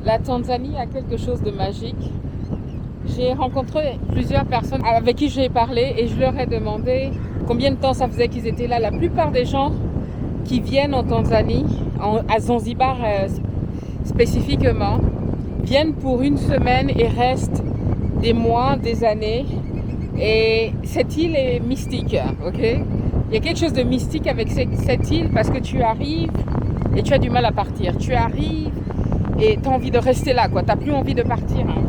La Tanzanie a quelque chose de magique. J'ai rencontré plusieurs personnes avec qui j'ai parlé et je leur ai demandé combien de temps ça faisait qu'ils étaient là. La plupart des gens qui viennent en Tanzanie, à Zanzibar spécifiquement, viennent pour une semaine et restent des mois, des années. Et cette île est mystique, ok? Il y a quelque chose de mystique avec cette île parce que tu arrives et tu as du mal à partir. Tu arrives et tu as envie de rester là, quoi. Tu n'as plus envie de partir. Hein.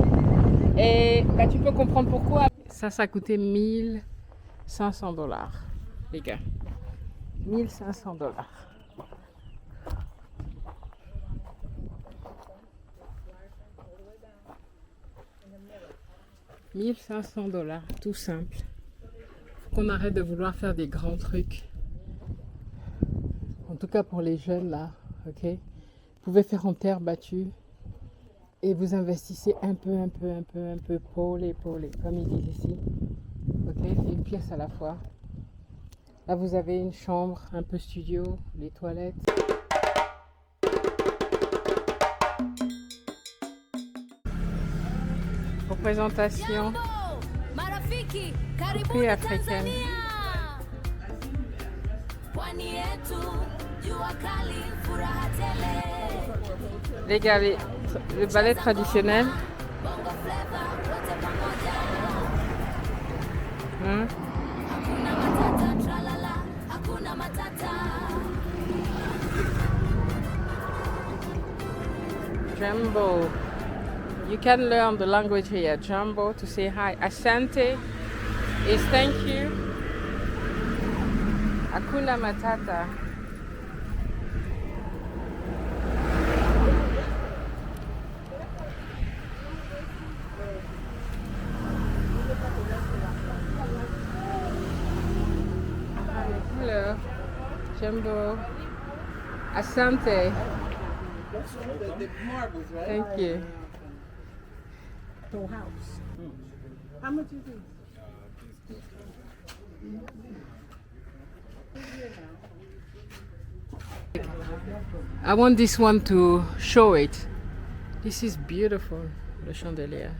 Et bah, tu peux comprendre pourquoi. Ça a coûté 1500 $, les gars. 1500 $. 1500 $, tout simple. Faut qu'on arrête de vouloir faire des grands trucs. En tout cas pour les jeunes là, ok? Vous pouvez faire en terre battue et vous investissez un peu, pôle, comme ils disent ici. Ok? Une pièce à la fois. Là vous avez une chambre, un peu studio, les toilettes. Représentation prix africaine. Les gars, le ballet traditionnel. Hein? Jumbo. You can learn the language here. Jumbo to say hi. Asante is thank you. Hakuna Matata. Hello. Jumbo. Asante. The marbles, right? Thank you. Whole house. How much is this? I want this one to show it. This is beautiful, le chandelier.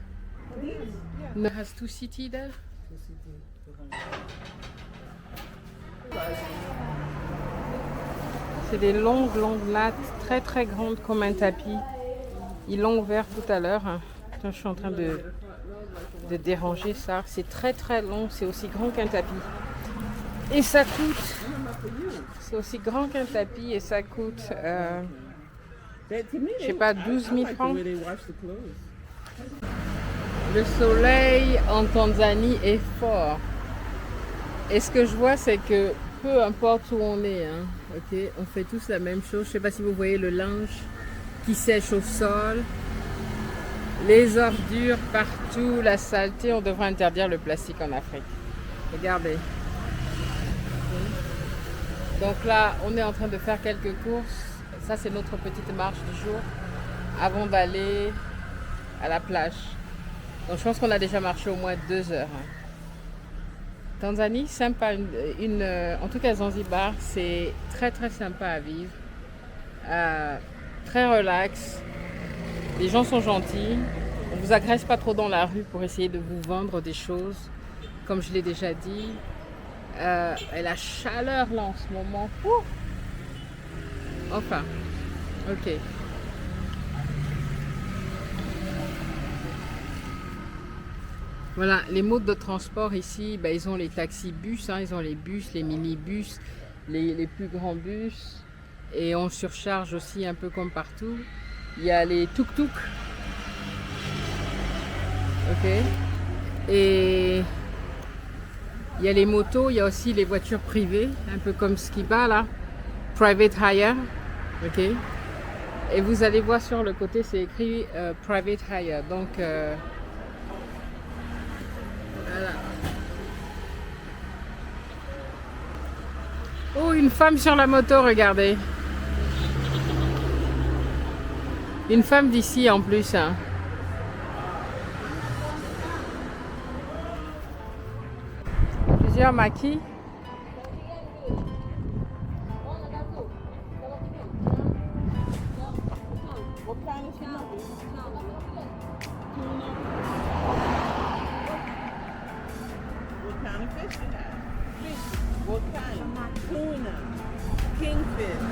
No, it has 2 city there. C'est des longues nattes, très grandes comme un tapis. Ils l'ont ouvert tout à l'heure. Je suis en train de déranger ça. C'est très long, c'est aussi grand qu'un tapis. Et ça coûte... C'est aussi grand qu'un tapis et ça coûte... je sais pas, 12 000 francs. Le soleil en Tanzanie est fort. Et ce que je vois, c'est que peu importe où on est, hein, ok, on fait tous la même chose. Je sais pas si vous voyez le linge qui sèche au sol. Les ordures partout, la saleté, on devrait interdire le plastique en Afrique. Regardez. Donc là, on est en train de faire quelques courses. Ça, c'est notre petite marche du jour avant d'aller à la plage. Donc je pense qu'on a déjà marché au moins 2 heures. Hein. Tanzanie, sympa. En tout cas, Zanzibar, c'est très sympa à vivre. Très relax. Les gens sont gentils. On ne vous agresse pas trop dans la rue pour essayer de vous vendre des choses. Comme je l'ai déjà dit. Et la chaleur là en ce moment. Enfin, ok. Voilà, les modes de transport ici, ben, ils ont les taxi-bus, hein, ils ont les bus, les mini-bus, les plus grands bus. Et on surcharge aussi un peu comme partout. Il y a les tuk-tuk. Ok. Et il y a les motos, il y a aussi les voitures privées, un peu comme ce qui va là. Private hire. Ok. Et vous allez voir sur le côté, c'est écrit private hire. Donc, voilà. Oh, une femme sur la moto, regardez. Une femme d'ici en plus. Hein. Plusieurs maquis. Tuna. What kind of fish you have? What kind? Tuna. Kingfish.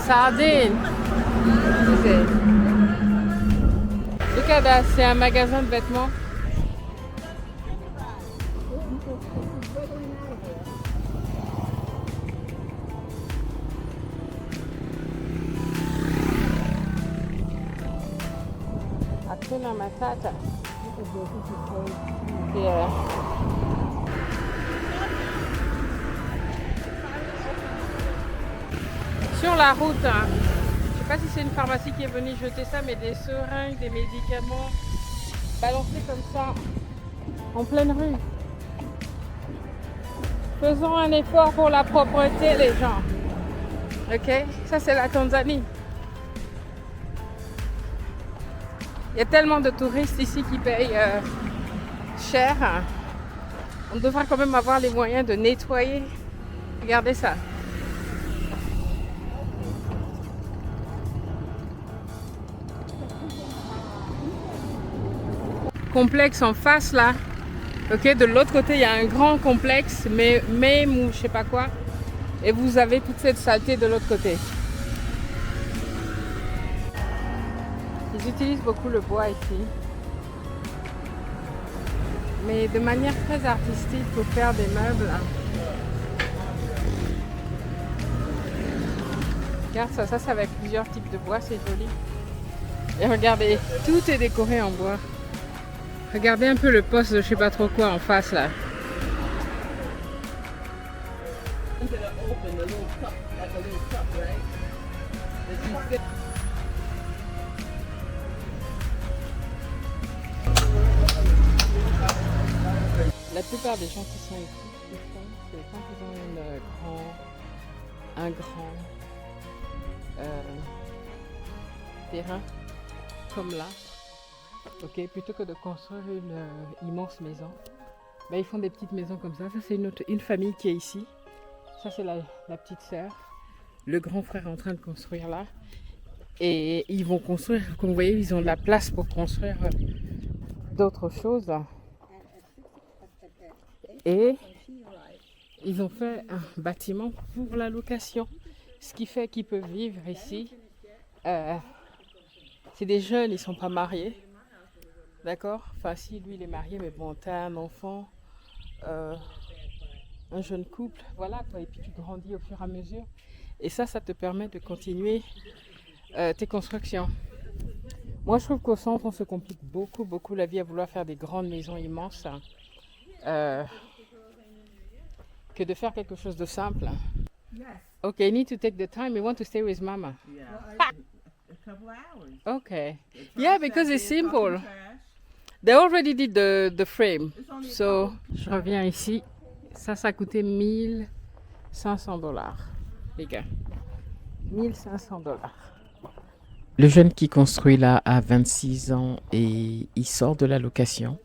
Sardine. Look at that, c'est un magasin de vêtements. Hakuna Matata. Yeah. Sur la route, hein. Je sais pas si c'est une pharmacie qui est venue jeter ça, mais des seringues, des médicaments balancés comme ça en pleine rue. Faisons un effort pour la propreté, les gens. Ok, ça c'est la Tanzanie. Il y a tellement de touristes ici qui payent cher. On devrait quand même avoir les moyens de nettoyer. Regardez ça. Complexe en face là. Ok, de l'autre côté il y a un grand complexe, mais même ou je sais pas quoi. Et vous avez toute cette saleté de l'autre côté. Ils utilisent beaucoup le bois ici, mais de manière très artistique pour faire des meubles. Regarde ça, ça c'est avec plusieurs types de bois, c'est joli. Et regardez, tout est décoré en bois. Regardez un peu le poste de je sais pas trop quoi en face là. La plupart des gens qui sont ici, ce qu'ils font, c'est quand ils ont un grand terrain comme là, ok, plutôt que de construire une immense maison, ben, ils font des petites maisons comme ça. Ça c'est une famille qui est ici. Ça c'est la petite sœur. Le grand frère est en train de construire là. Et ils vont construire, comme vous voyez, ils ont de la place pour construire d'autres choses. Et ils ont fait un bâtiment pour la location. Ce qui fait qu'ils peuvent vivre ici. C'est des jeunes, ils ne sont pas mariés. D'accord? Enfin, si lui il est marié, mais bon, tu as un enfant, un jeune couple, voilà quoi. Et puis tu grandis au fur et à mesure. Et ça te permet de continuer tes constructions. Moi, je trouve qu'au centre, on se complique beaucoup la vie à vouloir faire des grandes maisons immenses. Que de faire quelque chose de simple. Yes. Okay, I need to take the time. We want to stay with Mama. Yeah. A couple hours. Okay. Yeah, because it's simple. They already did the frame. So, je reviens ici. Ça a coûté $1,500, les gars. $1,500. Le jeune qui construit là a 26 ans et il sort de la location.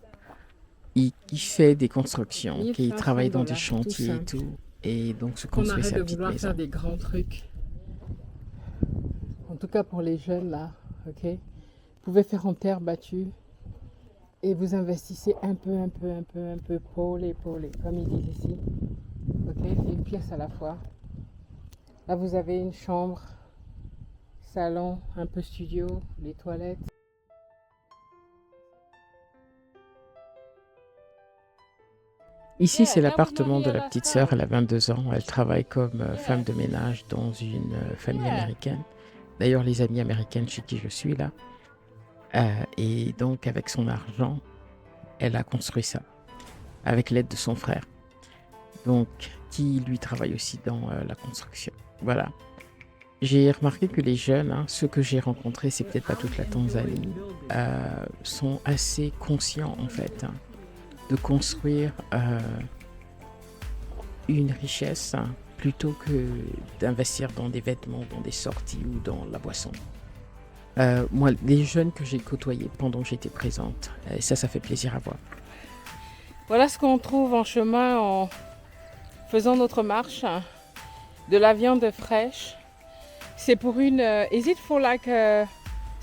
Il fait des constructions, il travaille dans des chantiers et tout. Et donc se construit sa petite maison. On arrête de vouloir faire des grands trucs. En tout cas pour les jeunes là, ok. Vous pouvez faire en terre battue. Et vous investissez un peu, pôle, comme ils disent ici. Ok, c'est une pièce à la fois. Là vous avez une chambre, salon, un peu studio, les toilettes. Ici, c'est l'appartement de la petite sœur. Elle a 22 ans. Elle travaille comme femme de ménage dans une famille américaine. D'ailleurs, les amies américaines chez qui je suis là. Et donc, avec son argent, elle a construit ça. Avec l'aide de son frère. Donc, qui lui travaille aussi dans la construction. Voilà. J'ai remarqué que les jeunes, ceux que j'ai rencontrés, c'est peut-être pas toute la Tanzanie, sont assez conscients en fait. De construire une richesse plutôt que d'investir dans des vêtements, dans des sorties ou dans la boisson. Moi, les jeunes que j'ai côtoyés pendant que j'étais présente, ça fait plaisir à voir. Voilà ce qu'on trouve en chemin en faisant notre marche. De la viande fraîche. C'est pour une... is it for like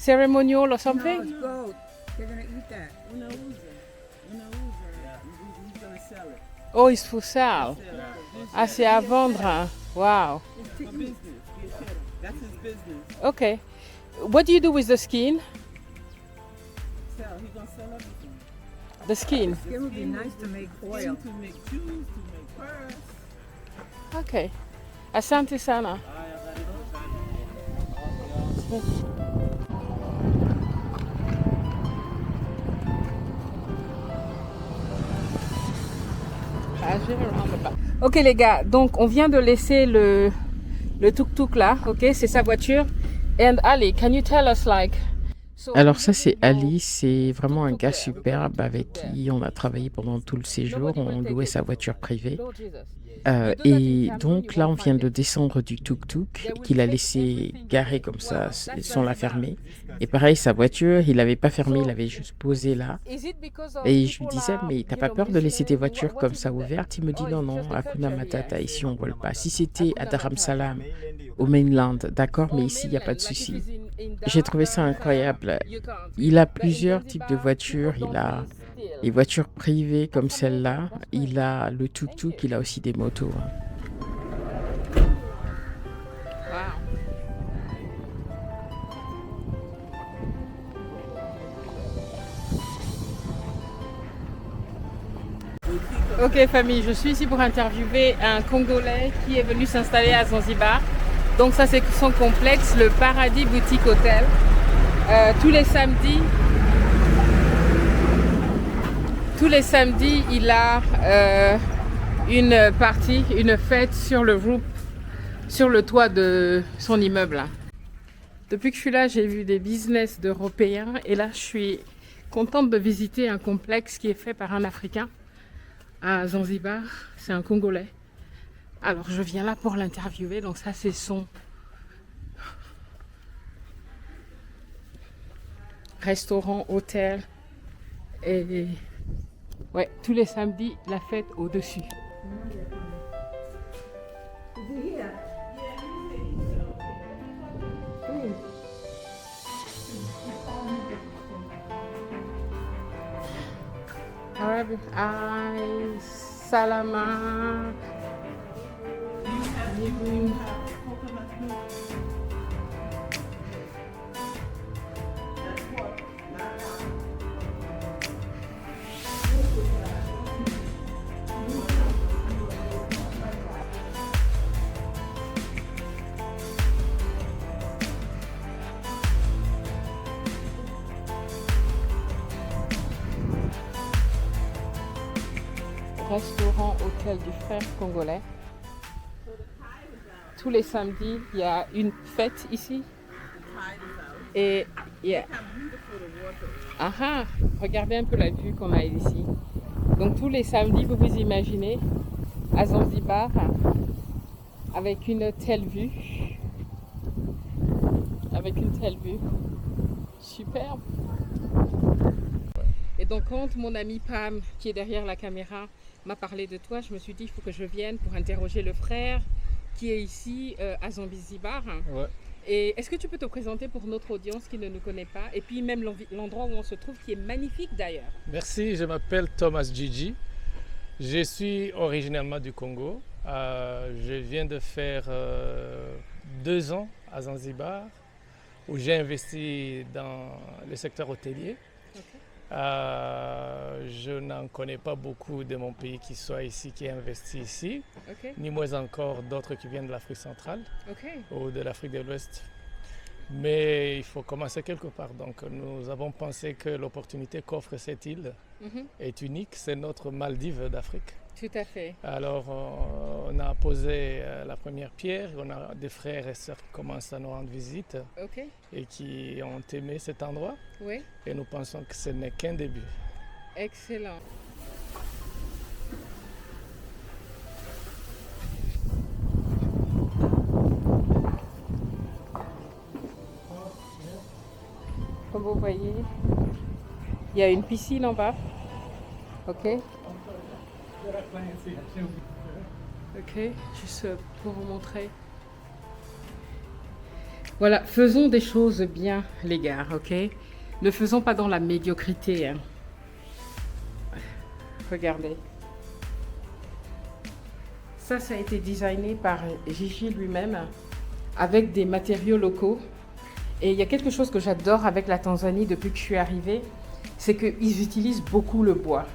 ceremonial or No, something? it's goat. They're gonna eat that. Una usa. He's gonna sell it. Oh, il faut ça. Sell it. Ah, c'est à vendre. Hein. Wow. For business. That's his business. Okay. What do you do with the skin? Sell. He's gonna sell everything. The skin. It would be nice to make oil. To make shoes, to make purse. Okay. Asante sana. Ok les gars, donc on vient de laisser le tuk-tuk là, ok, c'est sa voiture. And Ali, can you tell us like... Alors ça c'est Ali, c'est vraiment un gars superbe avec qui on a travaillé pendant tout le séjour, on louait sa voiture privée. Et donc là on vient de descendre du tuk-tuk qu'il a laissé garer comme ça sans la fermer. Et pareil sa voiture, il l'avait pas fermée, il l'avait juste posée là. Et je lui disais mais t'as pas peur de laisser tes voitures comme ça ouvertes? Il me dit non, Hakuna Matata, ici on vole pas. Si c'était à Dharamsalam, au mainland, d'accord, mais ici il n'y a pas de souci. J'ai trouvé ça incroyable. Il a plusieurs types de voitures. Il a les voitures privées comme celle-là. Il a le tuk-tuk. Il a aussi des motos. Ok famille, je suis ici pour interviewer un Congolais qui est venu s'installer à Zanzibar. Donc ça c'est son complexe, le Paradis Boutique Hotel. Tous les samedis, il a une partie, une fête sur le roof, sur le toit de son immeuble. Depuis que je suis là, j'ai vu des business d'Européens et là je suis contente de visiter un complexe qui est fait par un Africain à Zanzibar. C'est un Congolais. Alors je viens là pour l'interviewer, donc ça c'est son restaurant, hôtel et ouais, tous les samedis la fête au-dessus. Arabic eyes, salama. Restaurant hôtel du frère congolais. Tous les samedis, il y a une fête ici. Et regardez un peu la vue qu'on a ici. Donc tous les samedis, vous vous imaginez à Zanzibar avec une telle vue. Superbe. Et donc quand mon ami Pam, qui est derrière la caméra, m'a parlé de toi, je me suis dit il faut que je vienne pour interroger le frère qui est ici à Zanzibar. Ouais. Et est-ce que tu peux te présenter pour notre audience qui ne nous connaît pas et puis même l'endroit où on se trouve qui est magnifique d'ailleurs. Merci, je m'appelle Thomas Gigi. Je suis originalement du Congo. Je viens de faire 2 ans à Zanzibar où j'ai investi dans le secteur hôtelier. Okay. Je n'en connais pas beaucoup de mon pays qui soit ici, qui investit ici, Okay. ni moins encore d'autres qui viennent de l'Afrique centrale Okay. ou de l'Afrique de l'Ouest. Mais il faut commencer quelque part. Donc nous avons pensé que l'opportunité qu'offre cette île est unique. C'est notre Maldives d'Afrique. Tout à fait. Alors on a posé la première pierre. On a des frères et sœurs qui commencent à nous rendre visite Okay. et qui ont aimé cet endroit. Oui. Et nous pensons que ce n'est qu'un début. Excellent. Comme vous voyez, il y a une piscine en bas. Ok. Ok, juste pour vous montrer. Voilà, faisons des choses bien, les gars, ok? Ne faisons pas dans la médiocrité. Hein. Regardez. Ça a été designé par Gigi lui-même avec des matériaux locaux. Et il y a quelque chose que j'adore avec la Tanzanie depuis que je suis arrivée, c'est qu'ils utilisent beaucoup le bois.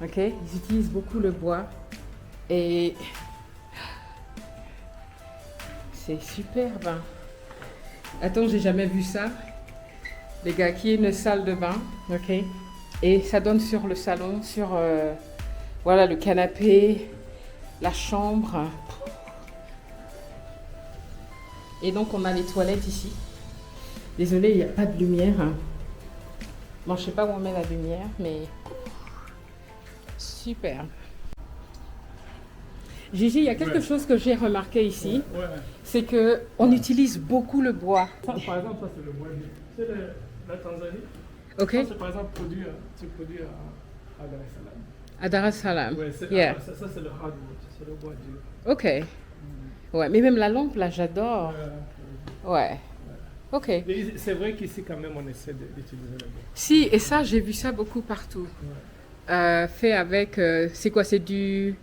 Ok? Ils utilisent beaucoup le bois. Et c'est superbe. Hein. Attends, j'ai jamais vu ça. Les gars, qui est une salle de bain, ok? Et ça donne sur le salon, sur voilà, le canapé, la chambre. Et donc, on a les toilettes ici. Désolée, il n'y a pas de lumière. Bon, je ne sais pas où on met la lumière, mais super. Gigi, il y a quelque chose que j'ai remarqué ici, c'est qu'on utilise beaucoup le bois. Ça, par exemple, ça c'est le bois. C'est la Tanzanie. Ok. Ça, c'est par exemple produit à Dar es Salaam. À Dar es Salaam. Ouais, Yeah. ça c'est le hardwood, c'est le bois dur. Ok. Ouais, mais même la lampe, là, j'adore. Ouais. Ok. Mais c'est vrai qu'ici, quand même, on essaie d'utiliser le bois. Si, et ça, j'ai vu ça beaucoup partout. Fait avec, c'est quoi, c'est du...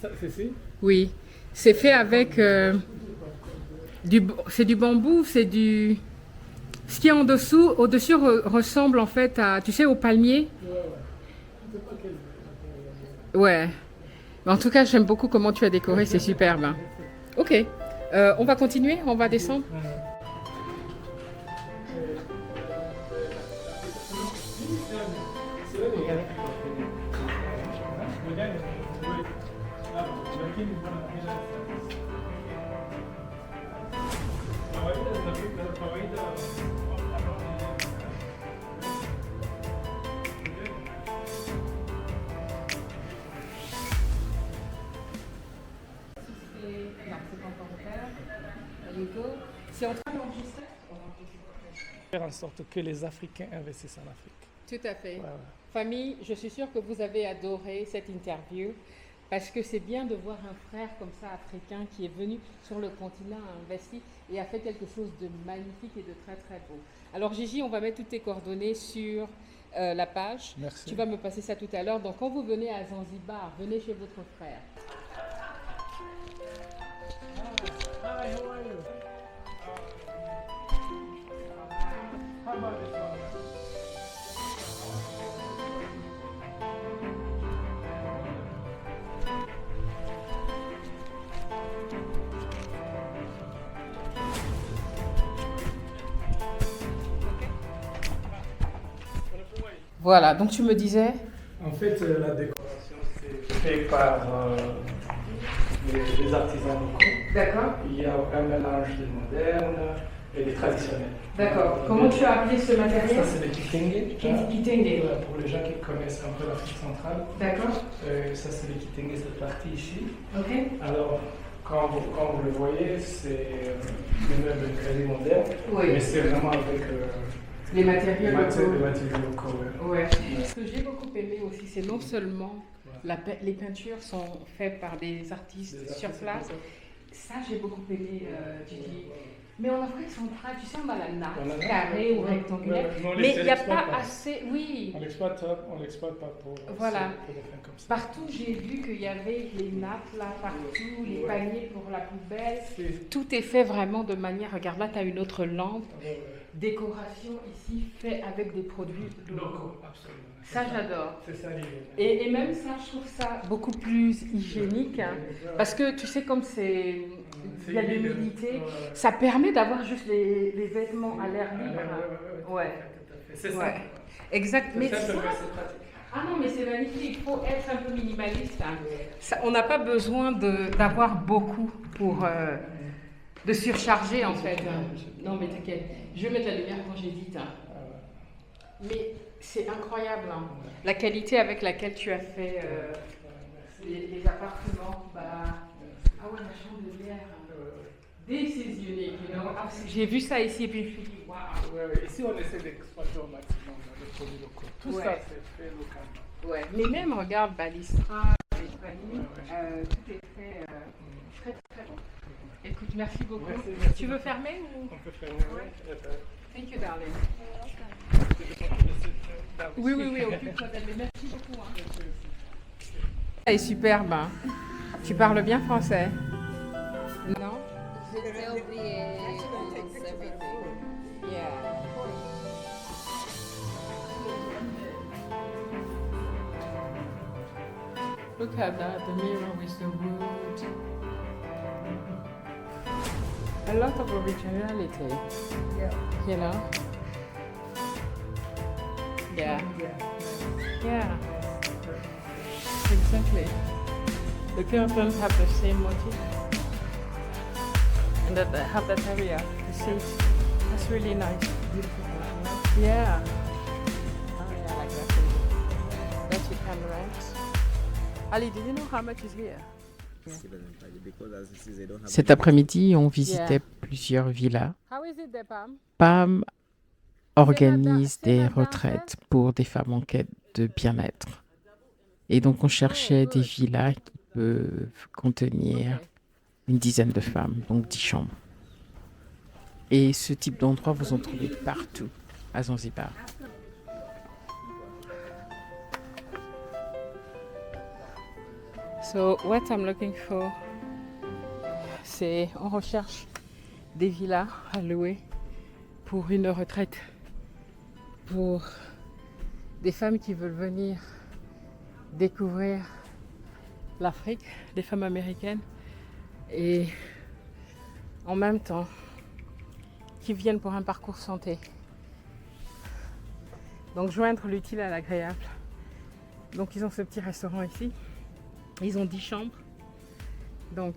C'est ici? Oui. C'est fait avec c'est du bambou, c'est du... Ce qui est en dessous, au-dessus ressemble en fait à, tu sais, au palmier. Ouais. Mais en tout cas, j'aime beaucoup comment tu as décoré, c'est superbe. Hein. Ok. On va continuer, on va descendre. C'est en train d'enregistrer. Faire en sorte que les Africains investissent en Afrique. Tout à fait. Ouais, ouais. Famille, je suis sûre que vous avez adoré cette interview parce que c'est bien de voir un frère comme ça africain qui est venu sur le continent, a investi et a fait quelque chose de magnifique et de très très beau. Alors Gigi, on va mettre toutes tes coordonnées sur la page. Merci. Tu vas me passer ça tout à l'heure. Donc quand vous venez à Zanzibar, venez chez votre frère. Hi, how are you? How about this one? Voilà, donc tu me disais. En fait, la décoration, c'est fait par les artisans locaux. D'accord. Il y a un mélange de moderne et de traditionnel. D'accord. Comment tu as appelé ce matériel? Ça, c'est le kitenge. Kitenge. Pour les gens qui connaissent un peu l'Afrique centrale, D'accord. ça, c'est le kitenge, cette partie ici. Ok. Alors, quand vous le voyez, c'est une œuvre de crédit moderne, Oui. mais c'est vraiment avec Les matériaux locaux. les matériaux locaux. Ouais. Ce que j'ai beaucoup aimé aussi, c'est non seulement les peintures sont faites par des artistes sur place. Ça, j'ai beaucoup aimé, Gigi. Mais en Afrique centrale, tu sais, on a la nappe, carrée ou rectangulaire. Mais il n'y a pas assez. Oui. On l'exploite pas pour Voilà. pour des fins comme ça. Partout, j'ai vu qu'il y avait les nappes là, partout, les paniers pour la poubelle. Tout est fait vraiment de manière. Regarde, là, tu as une autre lampe. Décoration ici, fait avec des produits locaux. Absolument. Ça, j'adore. C'est ça l'idée. Et même ça, je trouve ça beaucoup plus hygiénique. Hein, parce que tu sais, comme c'est. Il y a de l'humidité, ça permet d'avoir juste les vêtements à l'air libre. Ouais. C'est ça. Ouais. Exact. Mais ça, c'est pratique. ah non, mais c'est magnifique. Il faut être un peu minimaliste. Hein. Ça, on n'a pas besoin d'avoir beaucoup pour de surcharger en fait. Non, mais t'inquiète. Je vais mettre la lumière quand j'édite. Hein. Mais c'est incroyable. Hein. La qualité avec laquelle tu as fait les appartements. Bah, ah ouais, la chandelière. This is unique, you know. J'ai vu ça ici et puis je me suis dit, waouh. Ouais. Ici, on essaie d'exploiter au maximum les produits locaux. Tout ça, c'est fait localement. Ouais. Mais même, regarde, balustrade, les paniers, tout est fait très très bon. Écoute, merci beaucoup. Merci. Tu veux fermer ou... On peut fermer. Thank you, darling. Oui, occupe-toi d'elle. Merci beaucoup. Elle est superbe. Hein. Tu parles bien français? Non? J'ai oublié almost everything. Yeah. Look at that, the mirror with the wood. A lot of originality. Yeah. You know? Yeah. Yeah. Exactly. The curtains have the same motif. And that they have that area, the seats. That's really nice. Beautiful. Yeah. Oh yeah, I like that too. That you can rent. Ali, do you know how much is here? Cet après-midi, on visitait plusieurs villas. How is it there, Pam? PAM organise des retraites pour des femmes en quête de bien-être. Et donc, on cherchait des villas qui peuvent contenir une dizaine de femmes, donc 10 chambres. Et ce type d'endroit, vous en trouvez partout à Zanzibar. So what I'm looking for, c'est on recherche des villas à louer pour une retraite pour des femmes qui veulent venir découvrir l'Afrique, des femmes américaines et en même temps qui viennent pour un parcours santé. Donc joindre l'utile à l'agréable. Donc ils ont ce petit restaurant ici. Ils ont 10 chambres, donc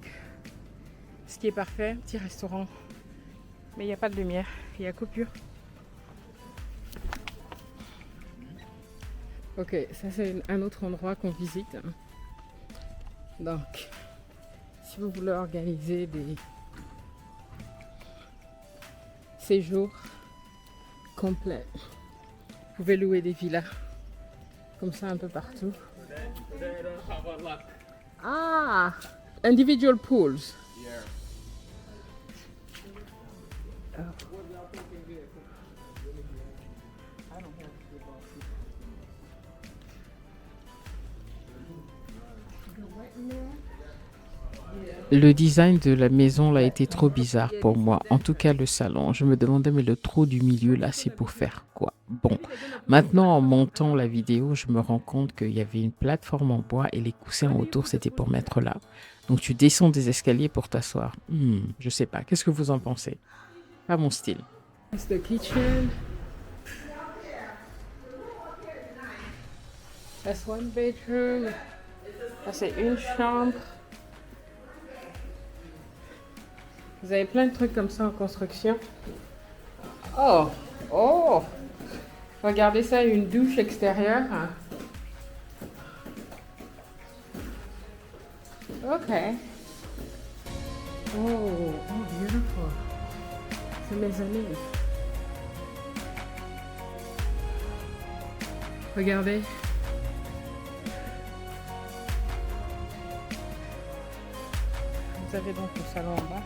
ce qui est parfait, petit restaurant, mais il n'y a pas de lumière, il y a coupure. Ok, ça c'est un autre endroit qu'on visite. Donc, si vous voulez organiser des séjours complets, vous pouvez louer des villas comme ça un peu partout. Ah, individual pools. Oh. Le design de la maison là était trop bizarre pour moi. En tout cas, le salon. Je me demandais, mais le trou du milieu là, c'est pour faire quoi? Bon, maintenant en montant la vidéo, je me rends compte qu'il y avait une plateforme en bois et les coussins autour, c'était pour mettre là. Donc tu descends des escaliers pour t'asseoir. Je sais pas. Qu'est-ce que vous en pensez? Pas mon style. It's the kitchen. That's one bedroom. Ça c'est une chambre. Vous avez plein de trucs comme ça en construction. Oh, oh! Regardez ça, une douche extérieure. Ok. Oh, beautiful. C'est maisonné. Regardez. Vous avez donc le salon en bas.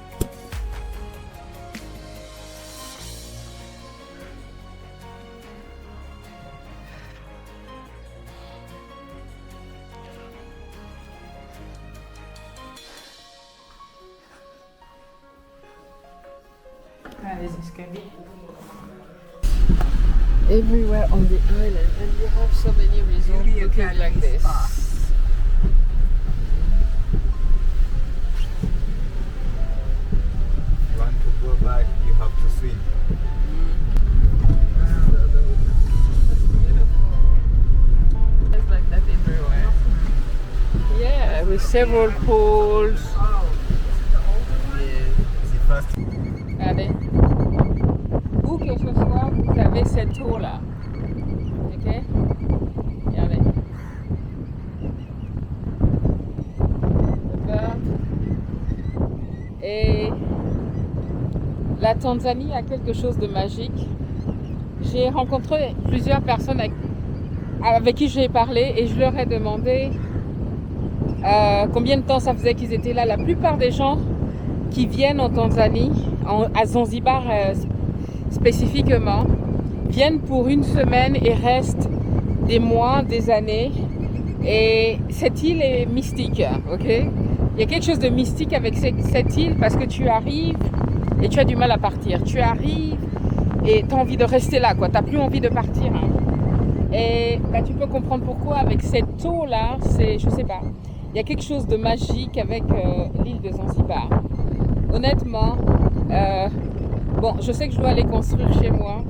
Les escaliers. Everywhere on the island, and you have so many resorts Beauty looking Academy like this. Spa. You want to go back, you have to swim. It's like that everywhere. Yeah, with several pools. C'est fast. Regardez. Où que ce soit, vous avez cette tour-là. Ok? Regardez. Le bird. Et la Tanzanie a quelque chose de magique. J'ai rencontré plusieurs personnes avec qui j'ai parlé et je leur ai demandé combien de temps ça faisait qu'ils étaient là. La plupart des gens qui viennent en Tanzanie, à Zanzibar spécifiquement, viennent pour une semaine et restent des mois, des années. Et cette île est mystique, ok? Il y a quelque chose de mystique avec cette île parce que tu arrives et tu as du mal à partir. Tu arrives et tu as envie de rester là, quoi. Tu n'as plus envie de partir. Hein. Et bah, tu peux comprendre pourquoi avec cette eau-là, je sais pas. Il y a quelque chose de magique avec l'île de Zanzibar. Honnêtement, bon, je sais que je dois aller construire chez moi,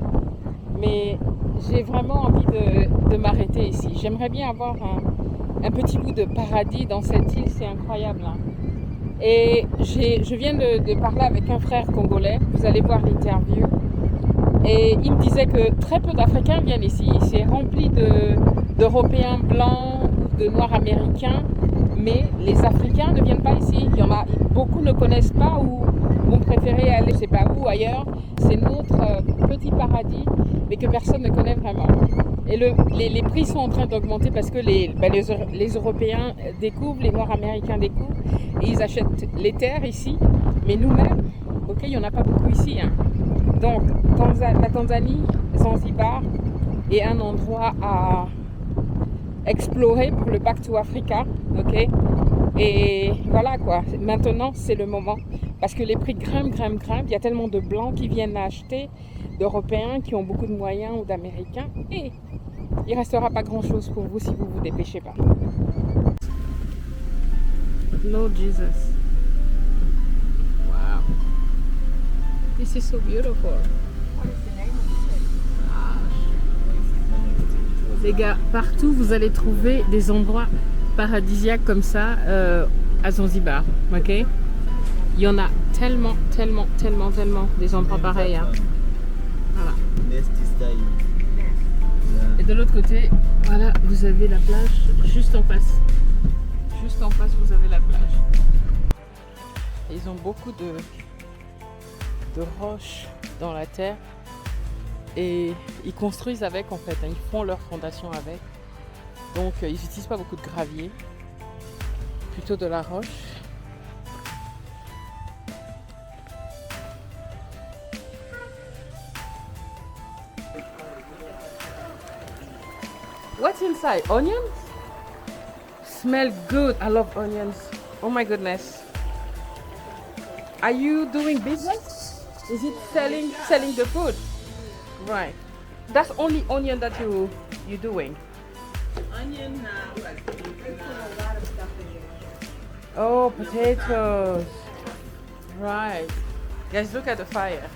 mais j'ai vraiment envie de m'arrêter ici. J'aimerais bien avoir un petit bout de paradis dans cette île, c'est incroyable. Hein. Et je viens de parler avec un frère congolais, vous allez voir l'interview, et il me disait que très peu d'Africains viennent ici. C'est rempli d'Européens blancs ou de Noirs américains, mais les Africains ne viennent pas ici. Il y en a, beaucoup ne connaissent pas ou vont préférer aller, je ne sais pas où, ailleurs. C'est notre petit paradis, mais que personne ne connaît vraiment. Et les prix sont en train d'augmenter parce que les Européens découvrent, les Noirs américains découvrent, et ils achètent les terres ici. Mais nous-mêmes, ok, il n'y en a pas beaucoup ici. Hein. Donc, la Tanzanie, Zanzibar, est un endroit à explorer pour le Back to Africa, ok? Et voilà quoi, maintenant c'est le moment, parce que les prix grimpent, il y a tellement de blancs qui viennent acheter, d'Européens qui ont beaucoup de moyens ou d'Américains, et il ne restera pas grand chose pour vous si vous ne vous dépêchez pas. Lord Jesus. Wow. This is so beautiful. Les gars, partout vous allez trouver des endroits paradisiaques comme ça à Zanzibar, ok? Il y en a tellement des endroits pareils. Hein. Voilà. Et de l'autre côté, voilà, vous avez la plage juste en face. Juste en face, vous avez la plage. Ils ont beaucoup de roches dans la terre. Et ils construisent avec en fait, hein, ils font leur fondation avec. Donc ils n'utilisent pas beaucoup de gravier, plutôt de la roche. What's inside? Onions? Smell good. I love onions. Oh my goodness. Are you doing business? Is it selling the food? Right. That's only onion that you're doing. Onion, like, we put a lot of stuff in here. Oh, potatoes. Right. Guys, look at the fire.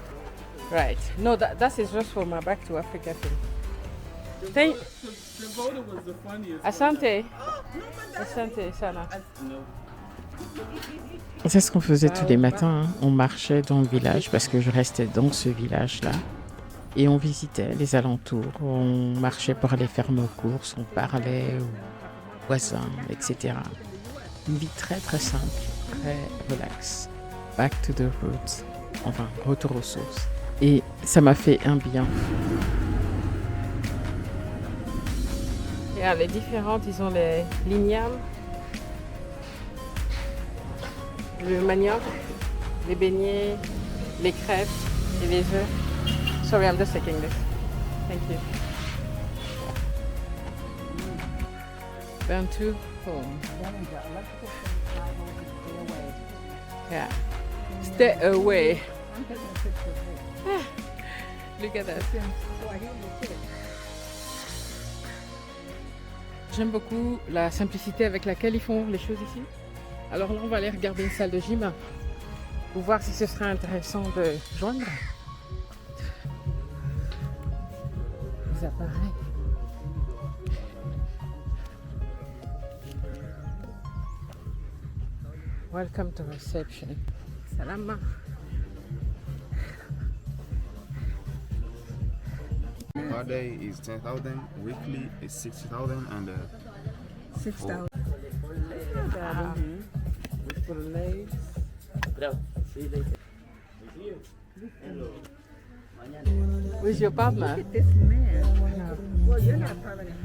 Right. No, that is just for my Back to Africa thing. The voter was the funniest. Asante. Asante, Sana. C'est ce qu'on faisait tous les matins. Hein. On marchait dans le village parce que je restais dans ce village-là. Et on visitait les alentours, on marchait pour aller faire nos courses, on parlait aux voisins, etc. Une vie très simple, très relax. Back to the roots, enfin retour aux sources. Et ça m'a fait un bien. Regarde, les différentes, ils ont les lignames, le manioc, les beignets, les crêpes et les œufs. Sorry, I'm just taking this. Thank you. Bantu home. Yeah. Stay away. Look at that. J'aime beaucoup la simplicité avec laquelle ils font les choses ici. Alors là, on va aller regarder une salle de gym pour voir si ce serait intéressant de joindre. Appareils. Welcome to reception. Salama. Per day is 10,000, weekly is 60,000 and 6,000. For the legs. Where's your partner? This man. Well, you're not permanent.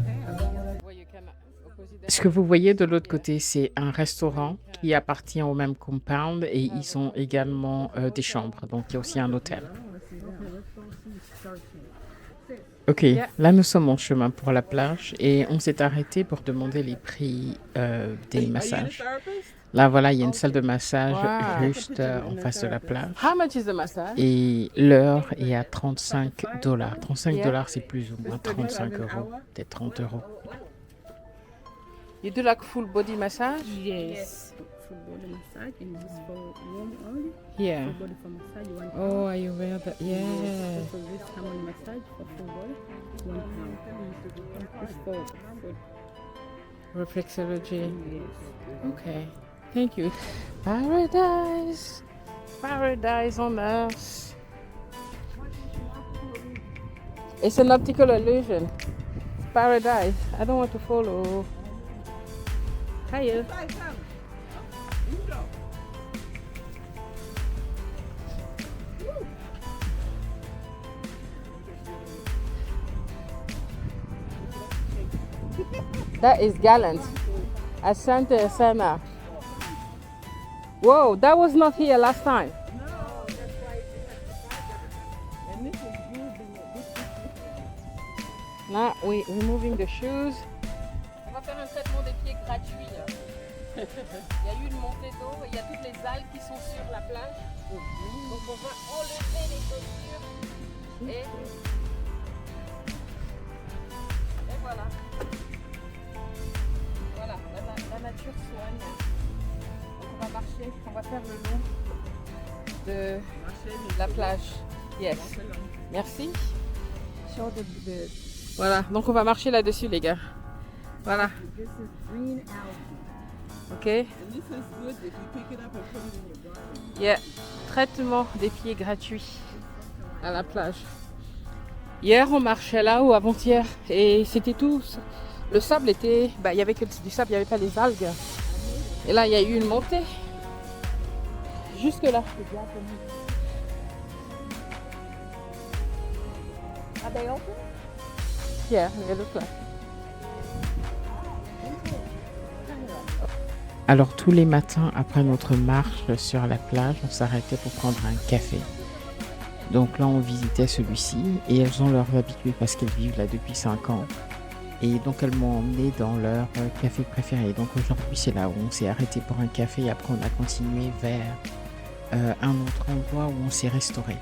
Ce que vous voyez de l'autre côté, c'est un restaurant qui appartient au même compound et ils ont également des chambres. Donc, il y a aussi un hôtel. Ok, là nous sommes en chemin pour la plage et on s'est arrêté pour demander les prix des massages. Là, voilà, il y a une salle de massage juste en face de la plage. How much is the massage? Et l'heure est à $35. $35, c'est plus ou moins 35 €, peut-être 30 €. You do like full body massage? Yes. Full body massage and this for warm only. Yeah. Full body for massage, £1. Oh, are you wear that? Yeah. So this Hamon massage for full body, £1. This for Reflexology. yes. Okay. Thank you. Paradise. Paradise on earth. It's an optical illusion. Paradise. I don't want to follow. Hiya. That is gallant. Asante Sana. Whoa, that was not here last time. Now we're removing the shoes. On va faire un traitement des pieds gratuit. Il y a eu une montée d'eau et il y a toutes les algues qui sont sur la plage. Donc on va enlever les chaussures et voilà. Voilà, la nature soigne. Donc on va marcher, on va faire le long de la plage. Yes. Merci. Voilà, donc on va marcher là-dessus les gars. Voilà. Ok. Yeah. Traitement des pieds gratuit à la plage. Hier on marchait là ou avant-hier et c'était tout. Le sable était, il y avait que du sable, il n'y avait pas les algues. Et là il y a eu une montée. Jusque là. Are they open? Yeah, they look like. Alors tous les matins après notre marche sur la plage, on s'arrêtait pour prendre un café. Donc là on visitait celui-ci et elles ont leurs habitudes parce qu'elles vivent là depuis 5 ans. Et donc elles m'ont emmené dans leur café préféré. Donc aujourd'hui c'est là où on s'est arrêté pour un café et après on a continué vers un autre endroit où on s'est restauré.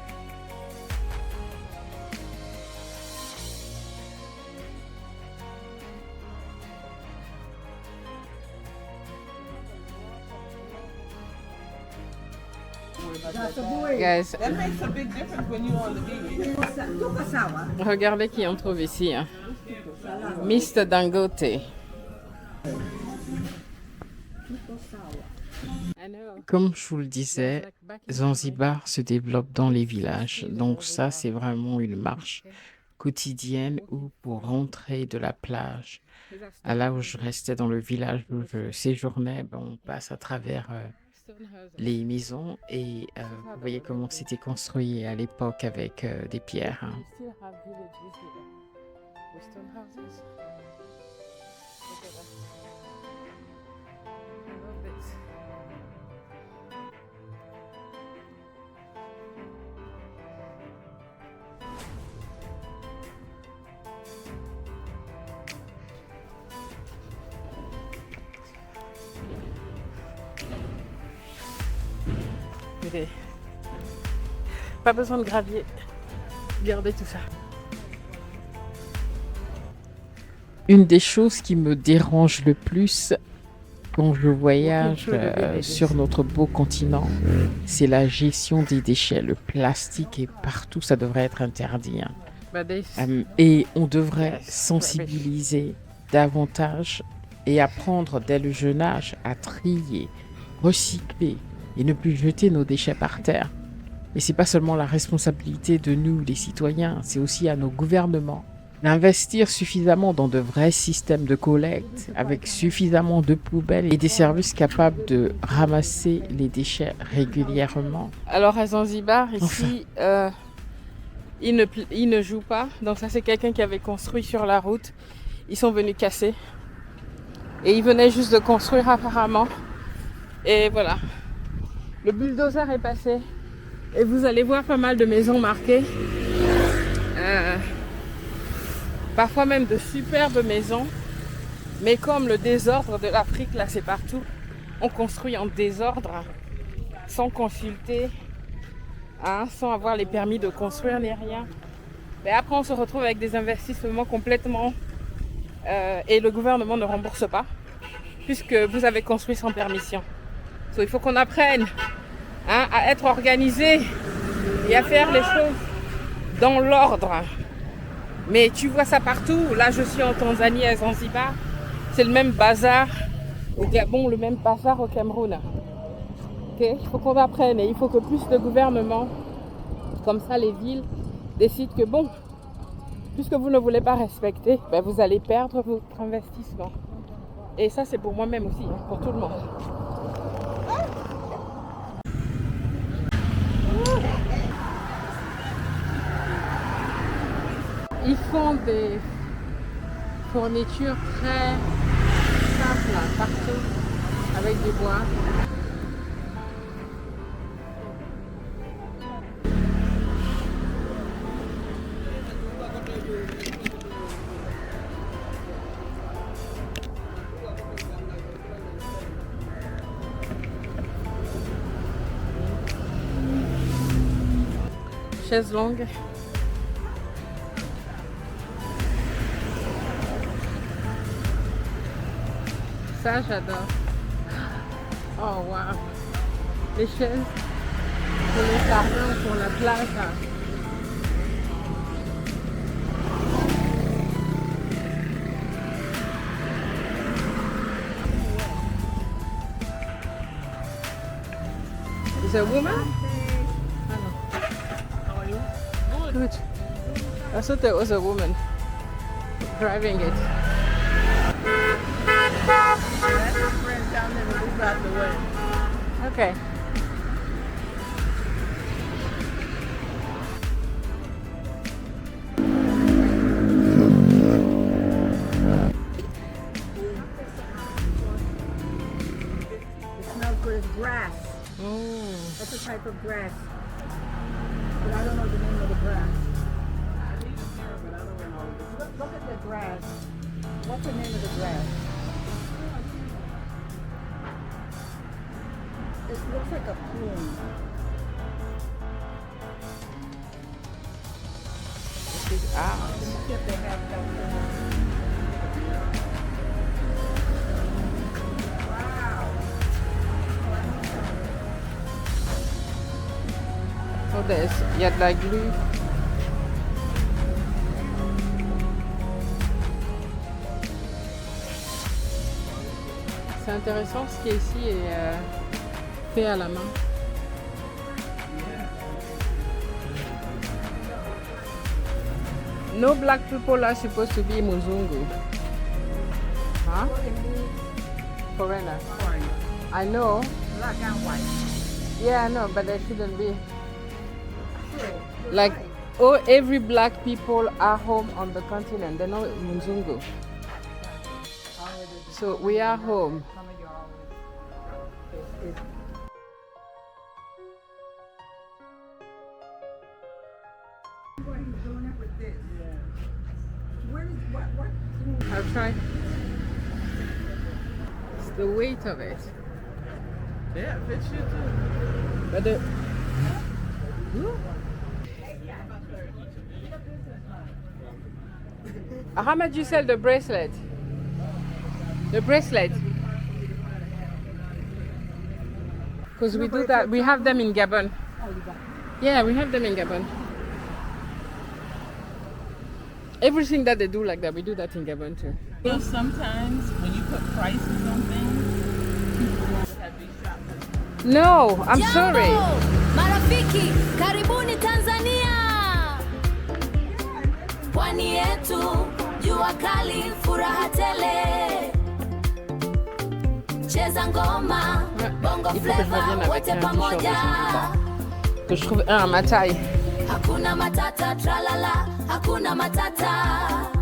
Guys, That makes a big difference when you're on the beach. regardez qui on trouve ici. Hein. Mr. Dangote. Comme je vous le disais, Zanzibar se développe dans les villages. Donc ça, c'est vraiment une marche quotidienne où pour rentrer de la plage à là où je restais dans le village où je séjournais, on passe à travers les maisons et vous voyez comment c'était construit à l'époque avec des pierres. Hein. Pas besoin de gravier. Regardez tout ça. Une des choses qui me dérange le plus quand je voyage sur notre beau continent, c'est la gestion des déchets. Le plastique est partout, ça devrait être interdit. Hein. Et on devrait sensibiliser davantage et apprendre dès le jeune âge à trier, recycler et ne plus jeter nos déchets par terre. Et c'est pas seulement la responsabilité de nous, les citoyens, c'est aussi à nos gouvernements d'investir suffisamment dans de vrais systèmes de collecte avec suffisamment de poubelles et des services capables de ramasser les déchets régulièrement. Alors à Zanzibar, ici, il ne joue pas. Donc ça, c'est quelqu'un qui avait construit sur la route. Ils sont venus casser. Et ils venaient juste de construire apparemment. Et voilà. Le bulldozer est passé. Et vous allez voir pas mal de maisons marquées. Parfois même de superbes maisons. Mais comme le désordre de l'Afrique, là c'est partout. On construit en désordre. Sans consulter. Sans avoir les permis de construire ni rien. Mais après on se retrouve avec des investissements complètement... et le gouvernement ne rembourse pas. Puisque vous avez construit sans permission. Donc, il faut qu'on apprenne à être organisé et à faire les choses dans l'ordre. Mais tu vois ça partout. Là, je suis en Tanzanie, à Zanzibar. C'est le même bazar au Gabon, le même bazar au Cameroun. Okay? Il faut qu'on apprenne et il faut que plus de gouvernements, comme ça les villes, décident que bon, puisque vous ne voulez pas respecter, ben vous allez perdre votre investissement. Et ça, c'est pour moi-même aussi, pour tout le monde. Ils font des fournitures très simples partout, avec du bois. Chaise longue. Ça, j'adore. Oh, wow. Les chaises pour les jardins, pour la plage. Is it a woman? Good. I thought there was a woman driving it. That's my friend down there to move out the way. Okay. It smells good as grass. That's a type of grass. But I don't know the name of the grass. Look at the grass. What's the name of the grass? It looks like a plume. This is ours. If they have that. Wow. So il y a de la glu. C'est intéressant ce qui est ici est fait à la main. No black people are supposed to be Muzungu. Huh? Foreigner. I know. Black and white. Yeah, I know, but they shouldn't be. Like, every black people are home on the continent. They're not Muzungu. So we are home. I'll try. It's the weight of it. Yeah, it fits you too. But the... How much you sell the bracelet? The bracelet? Because we do that. We have them in Gabon. Yeah, we have them in Gabon. Everything that they do like that, we do that in Gabon too. So sometimes when you put prices on things, people won't have these shops. No, I'm sorry. Marafiki, karibuni Tanzania. Pwani yetu, jua kali, furaha tele. Cheza ngoma, bongo flavor, wote pamoja. Que je trouve un à ma taille. Hakuna matata, tralala, hakuna matata.